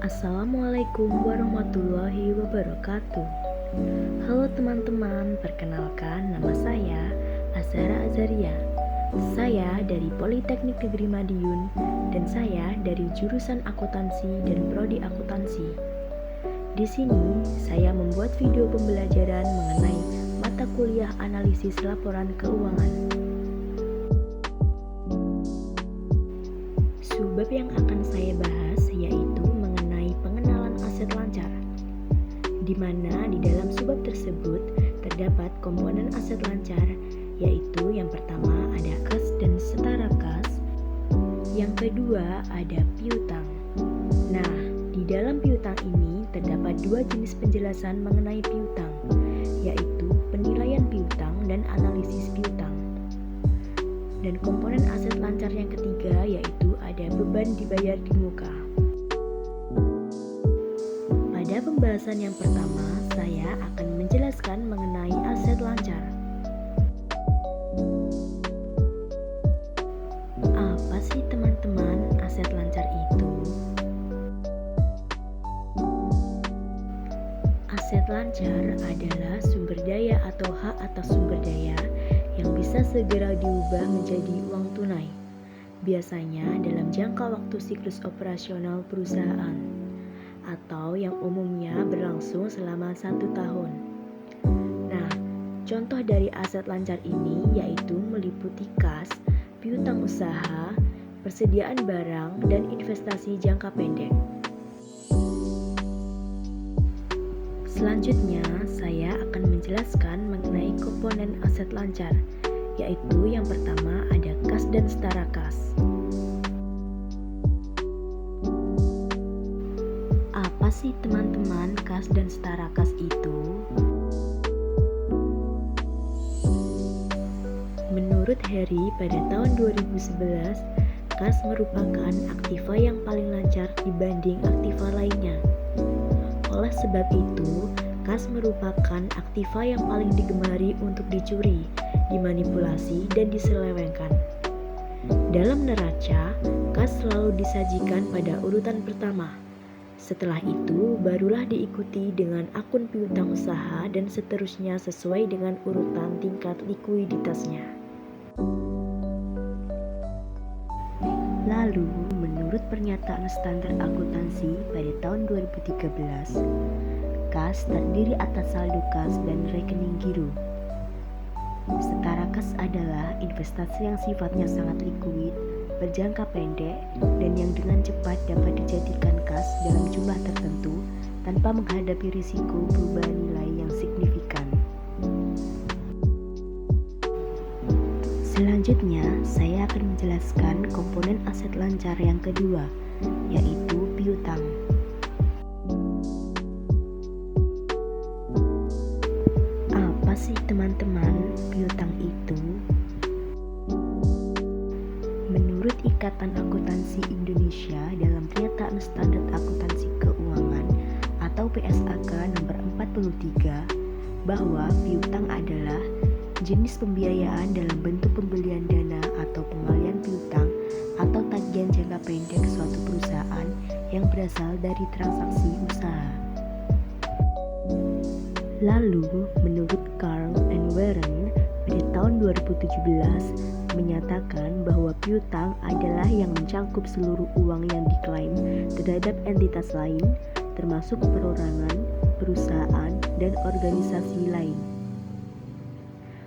Assalamualaikum warahmatullahi wabarakatuh. Halo teman-teman, perkenalkan nama saya Azhara Azaria. Saya dari Politeknik Negeri Madiun dan saya dari jurusan akuntansi dan prodi akuntansi. Di sini saya membuat video pembelajaran mengenai mata kuliah analisis laporan keuangan. Subbab yang akan saya bahas yaitu mengenai pengenalan aset lancar, di mana di dalam subbab tersebut terdapat komponen aset lancar, yaitu yang pertama ada kas dan setara kas, yang kedua ada piutang. Nah, di dalam piutang ini terdapat dua jenis penjelasan mengenai piutang, yaitu penilaian piutang dan analisis piutang. Dan komponen aset lancar yang ketiga yaitu ada beban dibayar di muka. Pada pembahasan yang pertama, saya akan menjelaskan mengenai aset lancar. Apa sih teman-teman aset lancar itu? Aset lancar adalah sumber daya atau hak atas sumber daya yang bisa segera diubah menjadi uang tunai, biasanya dalam jangka waktu siklus operasional perusahaan, atau yang umumnya berlangsung selama 1 tahun. Nah, contoh dari aset lancar ini yaitu meliputi kas, piutang usaha, persediaan barang, dan investasi jangka pendek. Selanjutnya, saya akan menjelaskan mengenai komponen aset lancar, yaitu yang pertama ada kas dan setara kas. Apa sih teman-teman kas dan setara kas itu? Menurut Harry, pada tahun 2011, kas merupakan aktiva yang paling lancar dibanding aktiva lainnya. Oleh sebab itu, kas merupakan aktiva yang paling digemari untuk dicuri, dimanipulasi, dan diselewengkan. Dalam neraca, kas selalu disajikan pada urutan pertama. Setelah itu, barulah diikuti dengan akun piutang usaha dan seterusnya sesuai dengan urutan tingkat likuiditasnya. Lalu, menurut pernyataan standar akuntansi pada tahun 2013, kas terdiri atas saldo kas dan rekening giro. Setara kas adalah investasi yang sifatnya sangat likuid, berjangka pendek, dan yang dengan cepat dapat dijadikan kas dalam jumlah tertentu tanpa menghadapi risiko perubahan nilai yang signifikan. Selanjutnya, saya akan menjelaskan komponen aset lancar yang kedua, yaitu piutang. Apa sih teman-teman piutang itu? Menurut Ikatan Akuntansi Indonesia dalam Pernyataan Standar Akuntansi Keuangan atau PSAK nomor 43, bahwa piutang adalah jenis pembiayaan dalam bentuk pembelian dana atau pengalian piutang atau tagihan jangka pendek suatu perusahaan yang berasal dari transaksi usaha. Lalu, menurut Carl and Warren pada tahun 2017 menyatakan bahwa piutang adalah yang mencangkup seluruh uang yang diklaim terhadap entitas lain, termasuk perorangan, perusahaan, dan organisasi lain.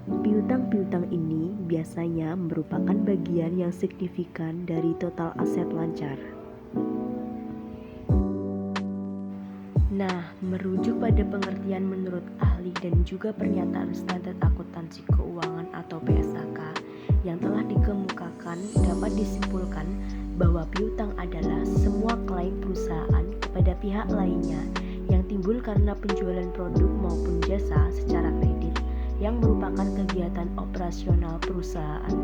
Piutang-piutang ini biasanya merupakan bagian yang signifikan dari total aset lancar. Nah, merujuk pada pengertian menurut ahli dan juga pernyataan standar akuntansi keuangan atau PSAK yang telah dikemukakan, dapat disimpulkan bahwa piutang adalah semua klaim perusahaan kepada pihak lainnya yang timbul karena penjualan produk maupun jasa secara kredit yang merupakan kegiatan operasional perusahaan.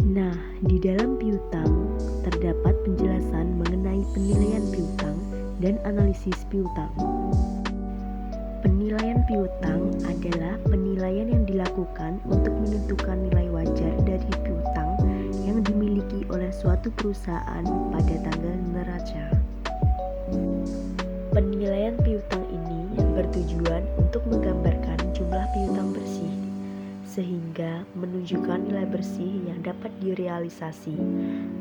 Nah, di dalam piutang terdapat penjelasan mengenai penilaian piutang dan analisis piutang. Penilaian piutang adalah penilaian yang dilakukan untuk menentukan nilai wajar dari piutang yang yang dimiliki oleh suatu perusahaan pada tanggal neraca. Penilaian piutang ini bertujuan untuk menggambarkan jumlah piutang bersih, sehingga menunjukkan nilai bersih yang dapat direalisasi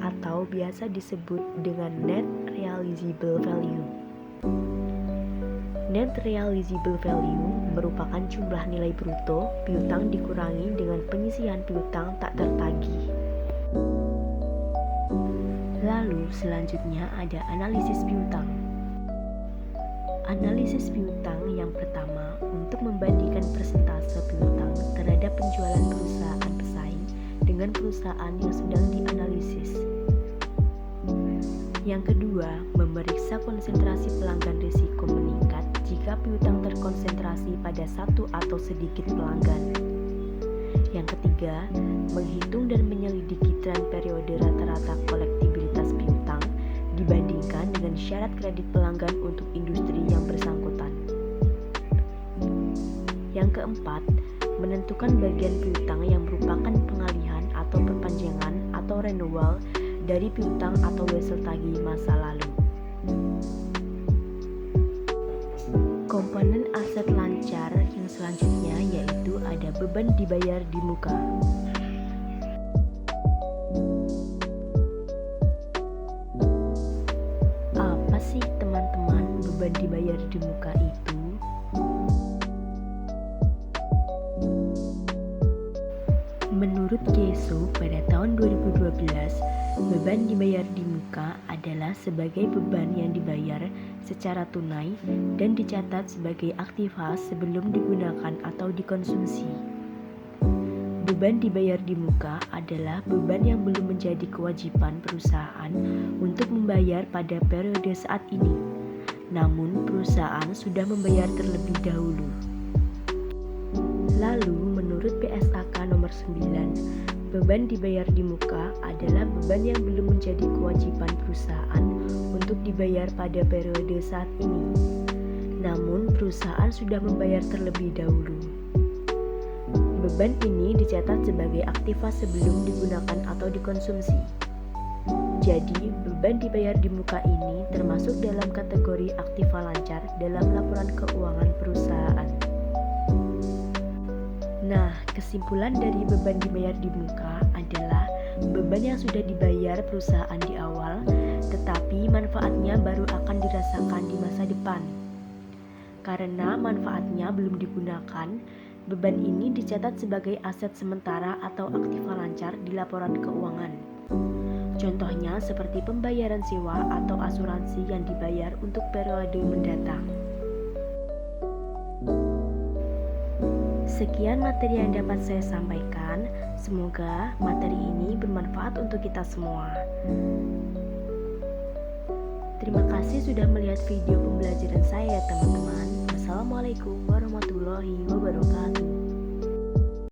atau biasa disebut dengan net realizable value. Net realizable value merupakan jumlah nilai bruto piutang dikurangi dengan penyisihan piutang tak tertagih. Lalu selanjutnya ada analisis piutang. Analisis piutang yang pertama untuk membandingkan persentase piutang terhadap penjualan perusahaan pesaing dengan perusahaan yang sedang dianalisis. Yang kedua, memeriksa konsentrasi pelanggan risiko meningkat jika piutang terkonsentrasi pada satu atau sedikit pelanggan. Yang ketiga, menghitung dan menyelidiki tren periode rata-rata kolektibilitas piutang dibandingkan dengan syarat kredit pelanggan untuk industri yang bersangkutan. Yang keempat, menentukan bagian piutang yang merupakan pengalihan atau perpanjangan atau renewal dari piutang atau wesel tagih masa lalu. Komponen aset lancar yang selanjutnya yaitu ada beban dibayar di muka. Apa sih teman-teman beban dibayar di muka itu? Menurut Keso pada tahun 2012, beban dibayar di muka adalah sebagai beban yang dibayar secara tunai dan dicatat sebagai aktiva sebelum digunakan atau dikonsumsi. Beban dibayar di muka adalah beban yang belum menjadi kewajiban perusahaan untuk membayar pada periode saat ini, namun perusahaan sudah membayar terlebih dahulu. Lalu, menurut PSAK nomor 9, beban dibayar di muka adalah beban yang belum menjadi kewajiban perusahaan untuk dibayar pada periode saat ini, namun perusahaan sudah membayar terlebih dahulu. Beban ini dicatat sebagai aktiva sebelum digunakan atau dikonsumsi. Jadi, beban dibayar di muka ini termasuk dalam kategori aktiva lancar dalam laporan keuangan perusahaan. Nah, kesimpulan dari beban dibayar di muka adalah beban yang sudah dibayar perusahaan di awal, tetapi manfaatnya baru akan dirasakan di masa depan. Karena manfaatnya belum digunakan, beban ini dicatat sebagai aset sementara atau aktiva lancar di laporan keuangan. Contohnya seperti pembayaran sewa atau asuransi yang dibayar untuk periode mendatang. Sekian materi yang dapat saya sampaikan. Semoga materi ini bermanfaat untuk kita semua. Terima kasih sudah melihat video pembelajaran saya, teman-teman. Wassalamualaikum warahmatullahi wabarakatuh.